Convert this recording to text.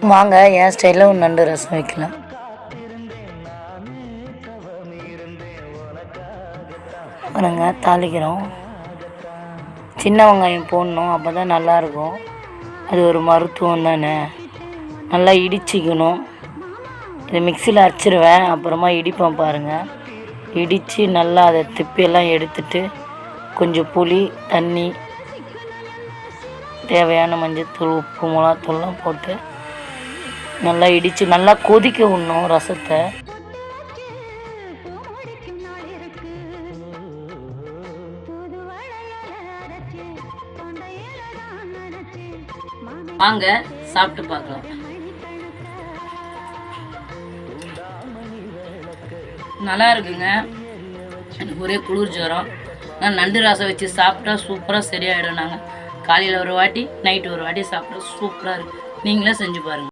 வாங்க என் ஸ்டைலில் ஒரு நண்டு ரசம் வைக்கலாம். பாருங்க தாளிக்கிறோம். சின்ன வெங்காயம் போடணும், அப்போ தான் நல்லாயிருக்கும். அது ஒரு மருத்துவம் தானே. நல்லா இடிச்சிக்கணும். இதை மிக்சியில் அரைச்சிருவேன், அப்புறமா இடிப்பேன் பாருங்கள். இடித்து நல்லா அதை திப்பியெல்லாம் எடுத்துட்டு கொஞ்சம் புளி, தண்ணி, தேவையான மஞ்சத்தூள், உப்பு, மிளகாத்தூள்லாம் போட்டு நல்லா இடித்து நல்லா கொதிக்க விடணும் ரசத்தை. வாங்க சாப்பிட்டு பார்க்கலாம். நல்லா இருக்குங்க. எனக்கு ஒரே குளிர் ஜுரம். நான் நண்டு ரசம் வச்சு சாப்பிட்டா சூப்பராக சரியாயிடும். நாங்கள் காலையில் ஒரு வாட்டி, நைட்டு ஒரு வாட்டி சாப்பிட்டா சூப்பராக இருக்குது. நீங்களே செஞ்சு பாருங்கள்.